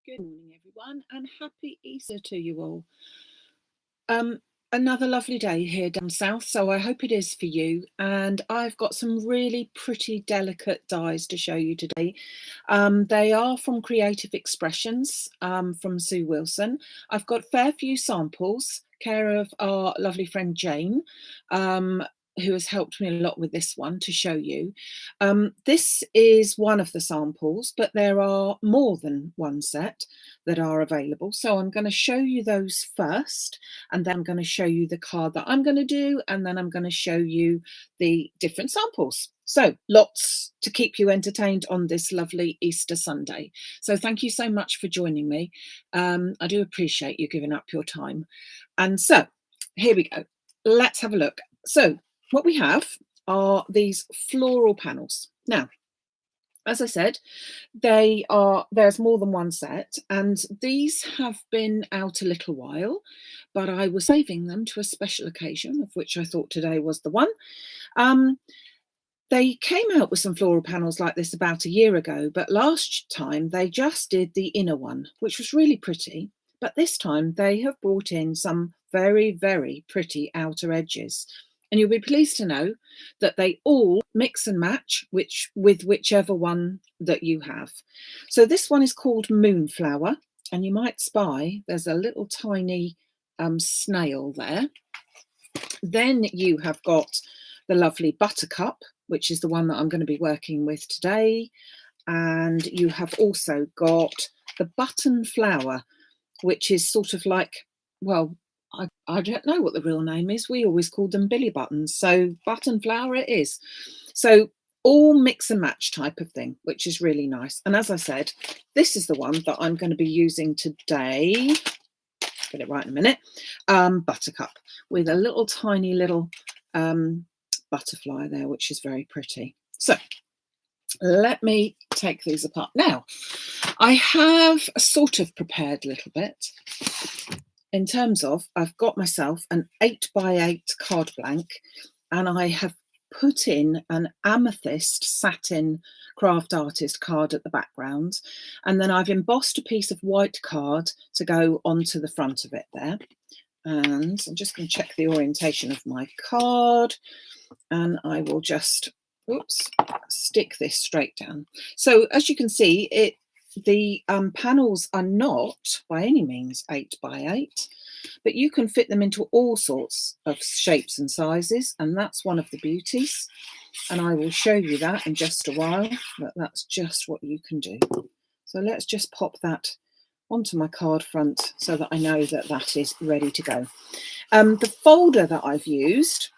Good morning, everyone, and happy Easter to you all. Um, Another lovely day here down south, so I hope it is for you. And I've got some really pretty delicate dies to show you today. They are from Creative Expressions from Sue Wilson. I've got a fair few samples, care of our lovely friend Jane, who has helped me a lot with this one to show you. This is one of the samples, but there are more than one set that are available. So I'm going to show you those first, and then I'm going to show you the card that I'm going to do, and then I'm going to show you the different samples. So lots to keep you entertained on this lovely Easter Sunday. So thank you so much for joining me. I do appreciate you giving up your time. And so here we go. Let's have a look. So what we have are these floral panels. Now, as I said, there's more than one set, and these have been out a little while, but I was saving them to a special occasion, of which I thought today was the one. They came out with some floral panels like this about a year ago, but last time they just did the inner one, which was really pretty. But this time they have brought in some very, very pretty outer edges. And you'll be pleased to know that they all mix and match with whichever one that you have. So this one is called Moonflower, and you might spy there's a little tiny snail there. Then you have got the lovely Buttercup, which is the one that I'm going to be working with today. And you have also got the Button Flower, which is sort of like, well, I don't know what the real name is. We always called them Billy Buttons. So Button Flower it is. So all mix and match type of thing, which is really nice. And as I said, this is the one that I'm going to be using today. Get it right in a minute. Buttercup with a little tiny little butterfly there, which is very pretty. So let me take these apart. Now, I have sort of prepared a little bit in terms of I've got myself an 8x8 card blank, and I have put in an amethyst satin craft artist card at the background, and then I've embossed a piece of white card to go onto the front of it there. And I'm just going to check the orientation of my card, and I will just stick this straight down. So as you can see, the panels are not by any means 8x8, but you can fit them into all sorts of shapes and sizes, and that's one of the beauties. And I will show you that in just a while, but that's just what you can do. So let's just pop that onto my card front so that I know that that is ready to go. The folder that I've used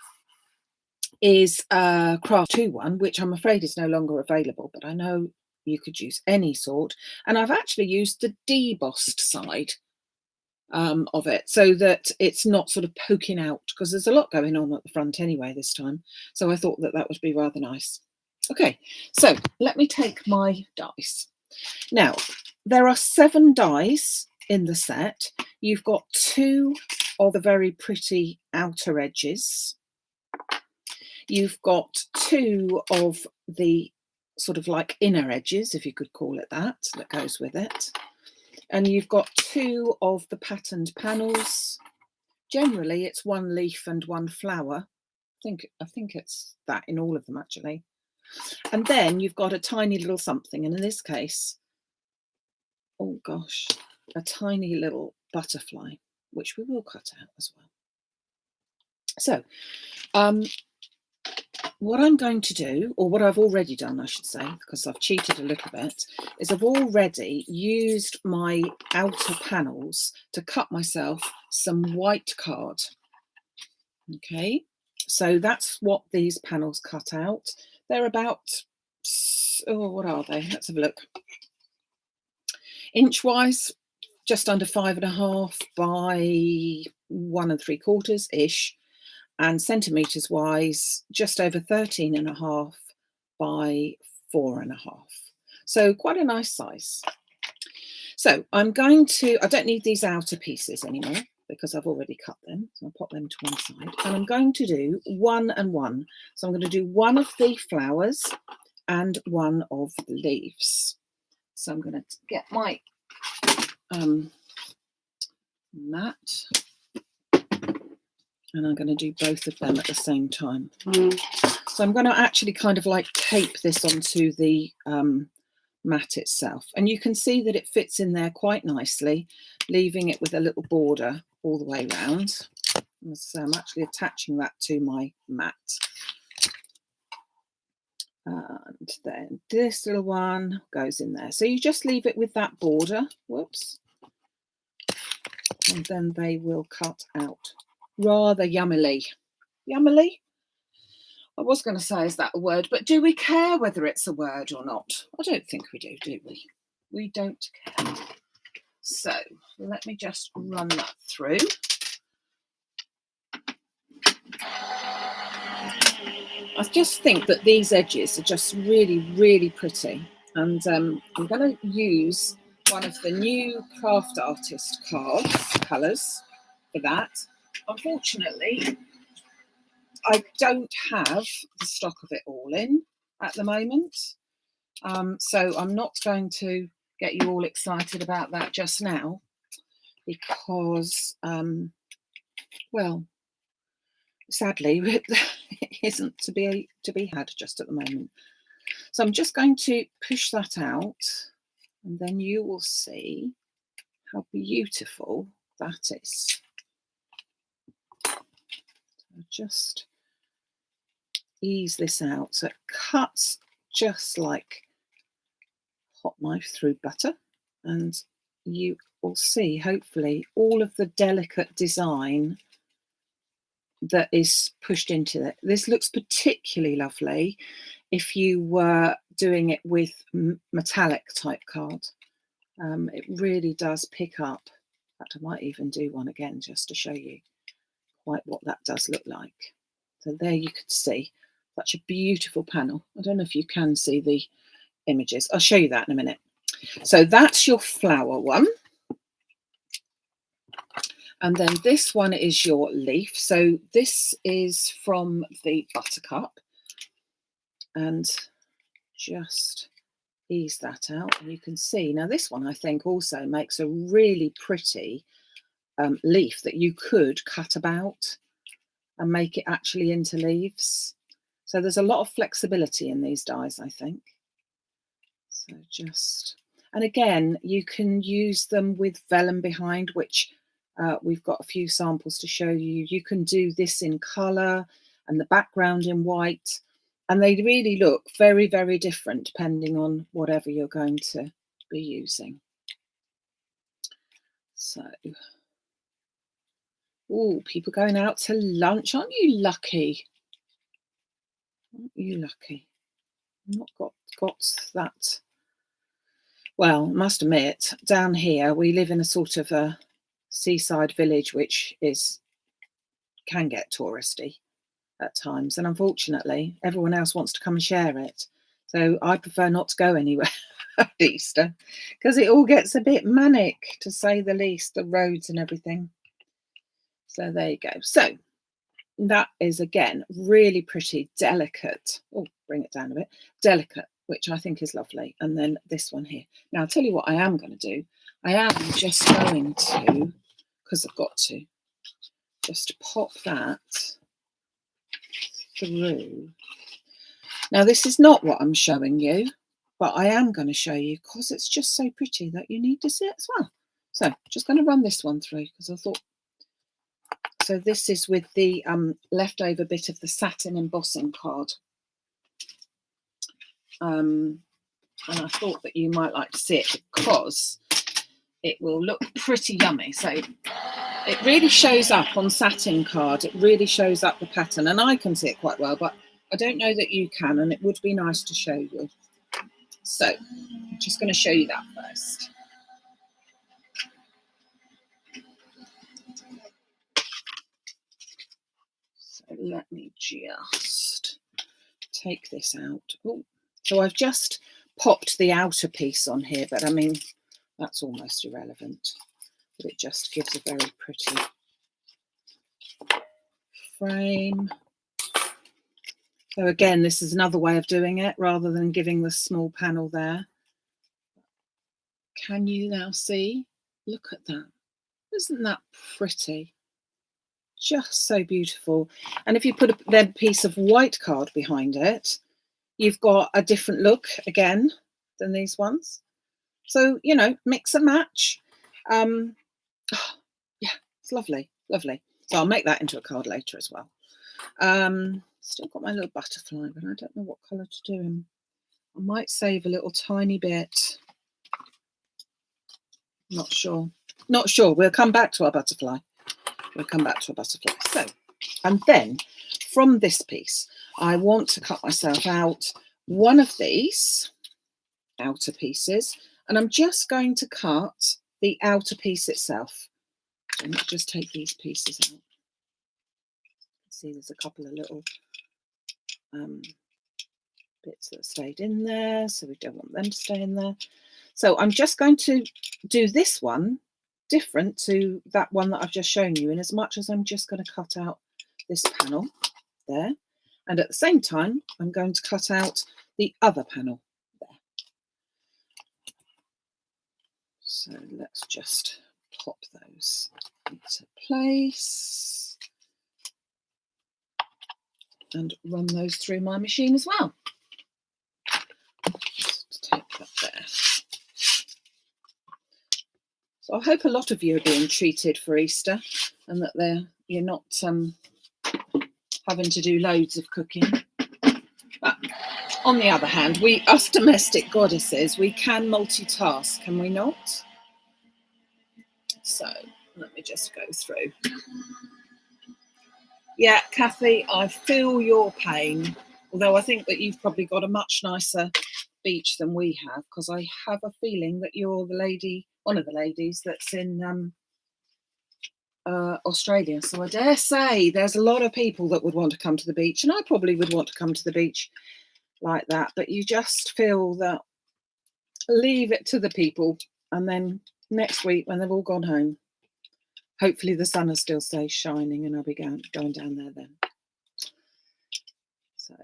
is a Craft 2 one, which I'm afraid is no longer available, but I know you could use any sort. And I've actually used the debossed side of it so that it's not sort of poking out, because there's a lot going on at the front anyway this time. So I thought that that would be rather nice. Okay, so let me take my dies. Now, there are 7 dies in the set. You've got 2 of the very pretty outer edges. You've got 2 of the sort of like inner edges, if you could call it that goes with it. And you've got 2 of the patterned panels. Generally, it's 1 leaf and 1 flower. I think it's that in all of them, actually. And then you've got a tiny little something, and in this case, oh gosh, a tiny little butterfly, which we will cut out as well. So, what I'm going to do, or what I've already done, I should say, because I've cheated a little bit, is I've already used my outer panels to cut myself some white card. Okay, so that's what these panels cut out. They're about, oh, what are they? Let's have a look. Inch-wise, just under 5.5 by 1 3/4 ish. And centimetres wise, just over 13.5 by 4.5. So quite a nice size. So I don't need these outer pieces anymore because I've already cut them. So I'll pop them to one side. And I'm going to do 1 and 1. So I'm going to do 1 of the flowers and 1 of the leaves. So I'm going to get my matte, and I'm going to do both of them at the same time. So I'm going to actually kind of like tape this onto the mat itself, and you can see that it fits in there quite nicely, leaving it with a little border all the way around. So I'm actually attaching that to my mat. And then this little one goes in there. So you just leave it with that border. Whoops. And then they will cut out rather yummily. Yummily? I was going to say, is that a word? But do we care whether it's a word or not? I don't think we do we? We don't care. So let me just run that through. I just think that these edges are just really, really pretty. And I'm going to use one of the new Craft Artist colours for that. Unfortunately, I don't have the stock of it all in at the moment. So I'm not going to get you all excited about that just now because, well, sadly, it isn't to be had just at the moment. So I'm just going to push that out, and then you will see how beautiful that is. So just ease this out so it cuts just like hot knife through butter, and you will see hopefully all of the delicate design that is pushed into it. This looks particularly lovely if you were doing it with metallic type card. It really does pick up. In fact, I might even do one again just to show you quite what that does look like. So there you could see such a beautiful panel. I don't know if you can see the images. I'll show you that in a minute. So that's your flower one. And then this one is your leaf. So this is from the Buttercup. And just ease that out. And you can see, now this one I think also makes a really pretty leaf that you could cut about and make it actually into leaves. So there's a lot of flexibility in these dies, I think. So just, and again, you can use them with vellum behind, which we've got a few samples to show you. You can do this in colour and the background in white, and they really look very, very different depending on whatever you're going to be using. So, oh, people going out to lunch. Aren't you lucky? Aren't you lucky? I've not got that. Well, I must admit, down here we live in a sort of a seaside village, which can get touristy at times, and unfortunately everyone else wants to come and share it. So I prefer not to go anywhere at Easter because it all gets a bit manic, to say the least, the roads and everything. So there you go. So that is again really pretty, delicate. Oh, bring it down a bit. Delicate, which I think is lovely. And then this one here. Now I'll tell you what I am going to do. I am just going to, because I've got to, just pop that through. Now this is not what I'm showing you, but I am going to show you because it's just so pretty that you need to see it as well. So just going to run this one through because I thought, so this is with the leftover bit of the satin embossing card. And I thought that you might like to see it because it will look pretty yummy. So it really shows up on satin card. It really shows up the pattern, and I can see it quite well, but I don't know that you can, and it would be nice to show you. So I'm just going to show you that first. So let me just take this out. Oh, so I've just popped the outer piece on here, but I mean, that's almost irrelevant. But it just gives a very pretty frame. So again, this is another way of doing it rather than giving the small panel there. Can you now see? Look at that. Isn't that pretty? Just so beautiful. And if you put a piece of white card behind it, you've got a different look again than these ones. So, you know, mix and match. Yeah, it's lovely, lovely. So I'll make that into a card later as well. Still got my little butterfly, but I don't know what colour to do him. I might save a little tiny bit. Not sure. Not sure. We'll come back to our butterfly. So, and then from this piece, I want to cut myself out one of these outer pieces, and I'm just going to cut the outer piece itself. So let me just take these pieces out. See, there's a couple of little bits that stayed in there, so we don't want them to stay in there. So I'm just going to do this one different to that one that I've just shown you, in as much as I'm just going to cut out this panel there, and at the same time I'm going to cut out the other panel there. So let's just pop those into place and run those through my machine as well. Just take that there. So I hope a lot of you are being treated for Easter, and that you're not having to do loads of cooking. But on the other hand, us domestic goddesses, we can multitask, can we not? So let me just go through. Yeah, Kathy, I feel your pain, although I think that you've probably got a much nicer beach than we have, because I have a feeling that you're the lady, one of the ladies that's in Australia. So I dare say there's a lot of people that would want to come to the beach, and I probably would want to come to the beach like that, but you just feel that leave it to the people, and then next week when they've all gone home, hopefully the sun will still stay shining and I'll be going down there then. So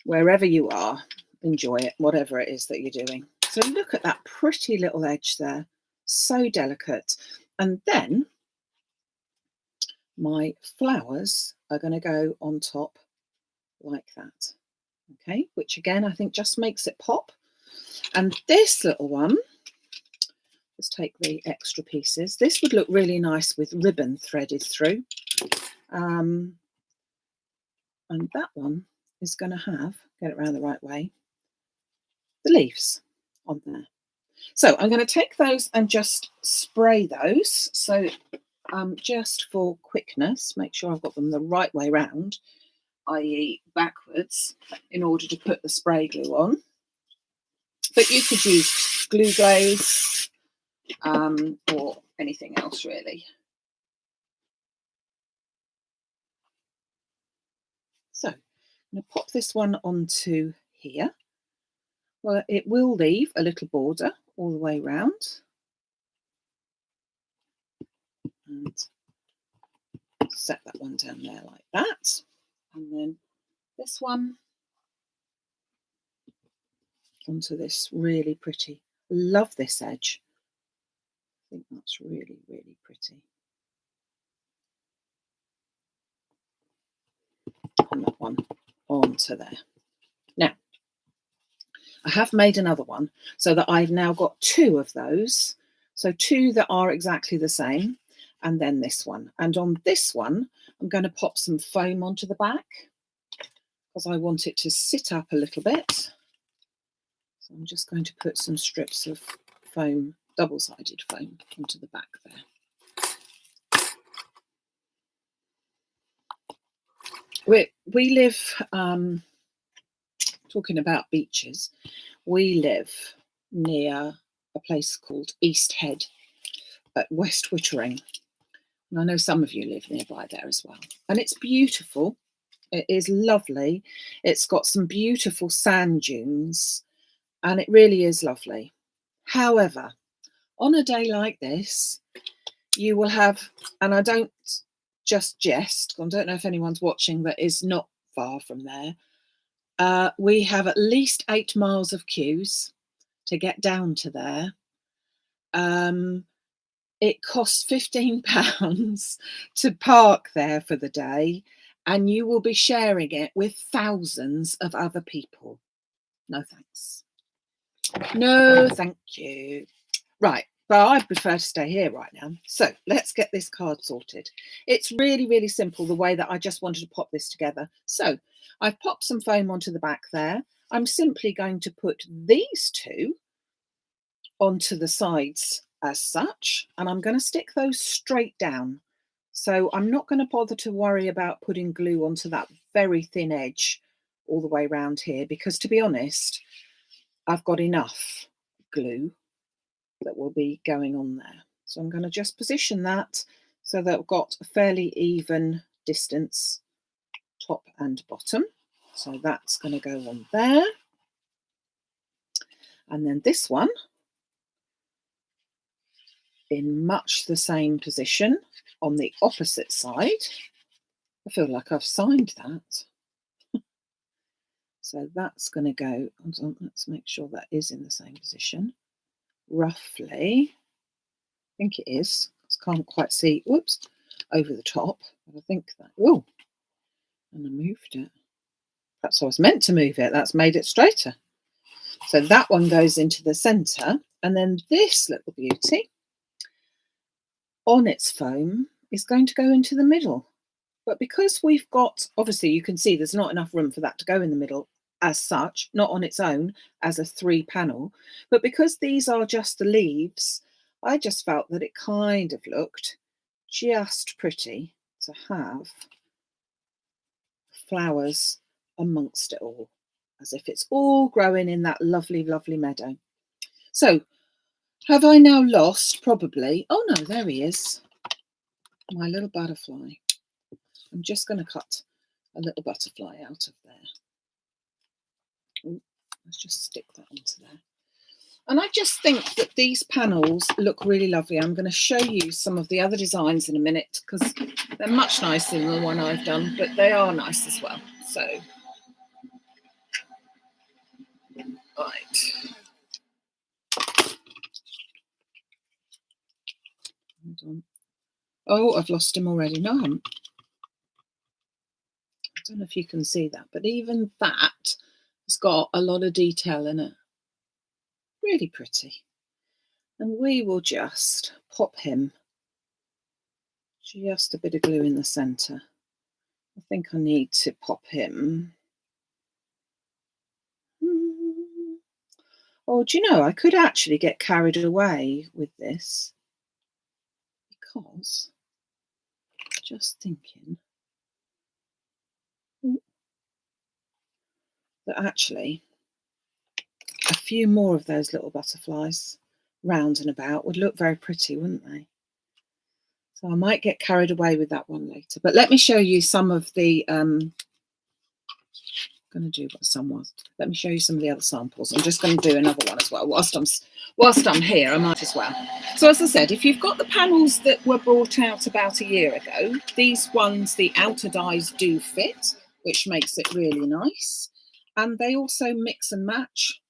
wherever you are, enjoy it, whatever it is that you're doing. So look at that pretty little edge there, so delicate. And then my flowers are going to go on top like that. Okay, which again I think just makes it pop. And this little one, let's take the extra pieces. This would look really nice with ribbon threaded through. And that one is going to have, get it around the right way, the leaves on there. So I'm going to take those and just spray those. So just for quickness, make sure I've got them the right way round, i.e. backwards, in order to put the spray glue on. But you could use glue glaze or anything else really. So I'm going to pop this one onto here. Well, it will leave a little border all the way round. And set that one down there like that. And then this one onto this really pretty. Love this edge. I think that's really, really pretty. And that one onto there. Now, I have made another one so that I've now got two of those. So two that are exactly the same, and then this one. And on this one, I'm going to pop some foam onto the back because I want it to sit up a little bit. So I'm just going to put some strips of foam, double-sided foam, onto the back there. We live, talking about beaches, we live near a place called East Head at West Wittering. And I know some of you live nearby there as well. And it's beautiful. It is lovely. It's got some beautiful sand dunes, and it really is lovely. However, on a day like this, you will have, and I don't just jest, I don't know if anyone's watching that is not far from there, we have at least 8 miles of queues to get down to there. It costs £15 to park there for the day, and you will be sharing it with thousands of other people. No thanks. No, thank you. Right, but I prefer to stay here right now. So let's get this card sorted. It's really, really simple, the way that I just wanted to pop this together. So I've popped some foam onto the back there. I'm simply going to put these two onto the sides as such, and I'm going to stick those straight down. So I'm not going to bother to worry about putting glue onto that very thin edge all the way around here, because to be honest, I've got enough glue that will be going on there. So I'm going to just position that so that I've got a fairly even distance top and bottom. So that's going to go on there. And then this one in much the same position on the opposite side. I feel like I've signed that. So that's going to go, hold on, let's make sure that is in the same position. Roughly, I think it is. I can't quite see, whoops, over the top. But I think that, oh, and I moved it. Perhaps I was meant to move it. That's made it straighter. So that one goes into the centre. And then this little beauty on its foam is going to go into the middle. But because we've got, obviously you can see there's not enough room for that to go in the middle as such, not on its own as a 3 panel, but because these are just the leaves, I just felt that it kind of looked just pretty to have flowers amongst it all, as if it's all growing in that lovely, lovely meadow. So have I now lost? Probably. Oh no, there he is, my little butterfly. I'm just going to cut a little butterfly out of there. Ooh, let's just stick that onto there. And I just think that these panels look really lovely. I'm going to show you some of the other designs in a minute because they're much nicer than the one I've done, but they are nice as well. So, right. Hold on. Oh, I've lost him already. No, I haven't. I don't know if you can see that, but even that has got a lot of detail in it. Really pretty. And we will just pop him just a bit of glue in the centre. I think I need to pop him. Oh, do you know, I could actually get carried away with this because, just thinking, that actually a few more of those little butterflies round and about would look very pretty, wouldn't they? So I might get carried away with that one later. But let me show you some of the, I'm going to do what some was. Let me show you some of the other samples. I'm just going to do another one as well. Whilst I'm here, I might as well. So as I said, if you've got the panels that were brought out about a year ago, these ones, the outer dies do fit, which makes it really nice. And they also mix and match,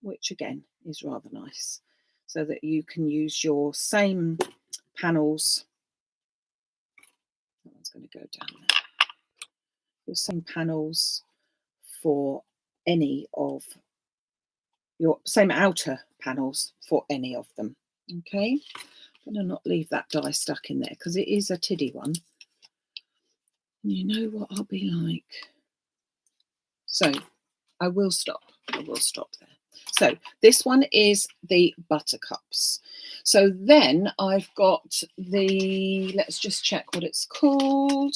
which again is rather nice, so that you can use your same panels. That one's going to go down there. Your same panels for any of your same outer panels for any of them. Okay, I'm going to not leave that die stuck in there because it is a tiddy one. You know what I'll be like. So I will stop there. So this one is the buttercups. So then I've got the, let's just check what it's called.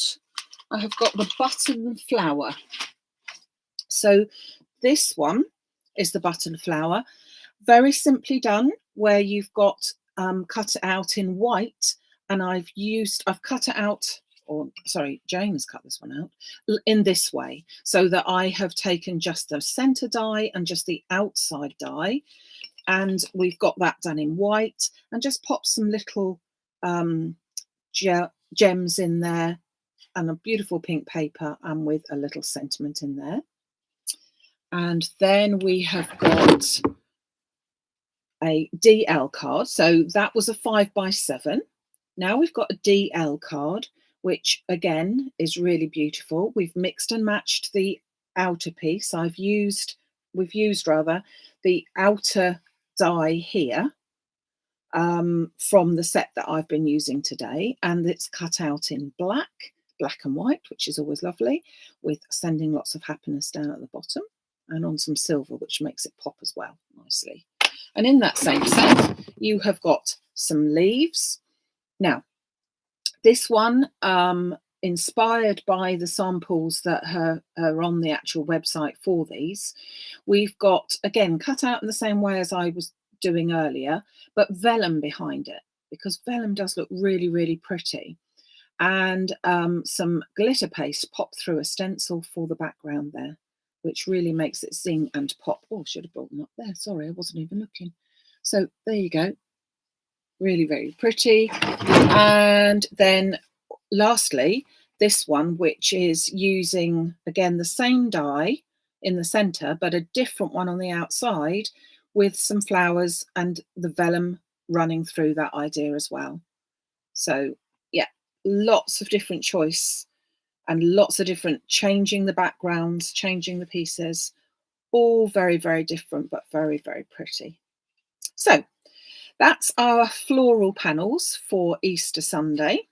I have got the button flower. So this one is the button flower. Very simply done, where you've got cut it out in white, and I've cut it out, or sorry, James cut this one out in this way, so that I have taken just the center die and just the outside die, and we've got that done in white, and just pop some little gems in there, and a beautiful pink paper, and with a little sentiment in there. And then we have got a DL card. So that was a 5x7. Now we've got a DL card, which again is really beautiful. We've mixed and matched the outer piece. We've used rather the outer die here from the set that I've been using today, and it's cut out in black and white, which is always lovely, with sending lots of happiness down at the bottom, and on some silver, which makes it pop as well nicely. And in that same set, you have got some leaves. Now, this one, inspired by the samples that are on the actual website for these, we've got, again, cut out in the same way as I was doing earlier, but vellum behind it, because vellum does look really, really pretty. And some glitter paste popped through a stencil for the background there, which really makes it sing and pop. Oh, I should have brought them up there. Sorry, I wasn't even looking. So there you go. Really, very pretty. And then lastly, this one, which is using, again, the same die in the centre, but a different one on the outside with some flowers and the vellum running through that idea as well. So yeah, lots of different choice and lots of different, changing the backgrounds, changing the pieces, all very, very different, but very, very pretty. So that's our floral panels for Easter Sunday,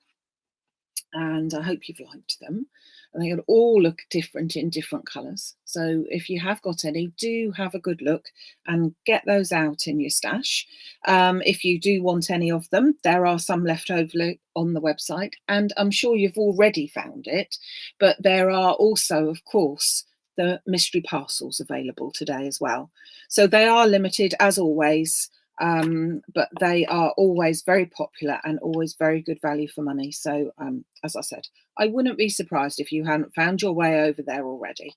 and I hope you've liked them. And they all look different in different colours. So if you have got any, do have a good look and get those out in your stash. If you do want any of them, there are some left over on the website, and I'm sure you've already found it. But there are also, of course, the mystery parcels available today as well. So they are limited as always. But they are always very popular and always very good value for money. So as I said, I wouldn't be surprised if you hadn't found your way over there already.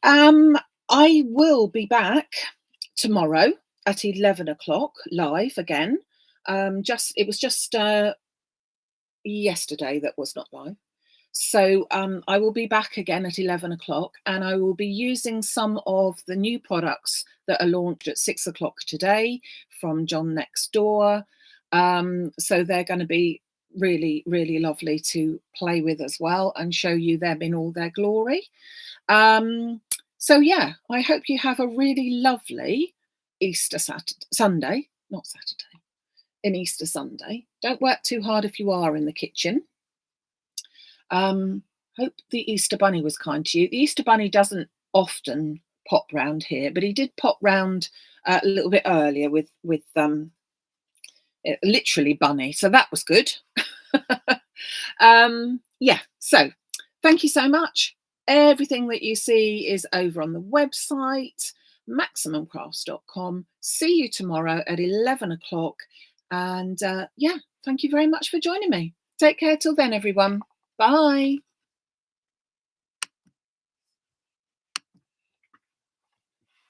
I will be back tomorrow at 11 o'clock live again. It was just yesterday that was not live. So I will be back again at 11 o'clock, and I will be using some of the new products that are launched at 6 o'clock today from John Next Door. So they're going to be really, really lovely to play with as well and show you them in all their glory. So yeah, I hope you have a really lovely Easter Sunday, not Saturday, in Easter Sunday. Don't work too hard if you are in the kitchen. Hope the Easter Bunny was kind to you. The Easter Bunny doesn't often pop round here, but he did pop round a little bit earlier with literally bunny, so that was good. Yeah, so thank you so much. Everything that you see is over on the website, maximumcrafts.com. See you tomorrow at 11 o'clock, and yeah, thank you very much for joining me. Take care till then, everyone. Bye.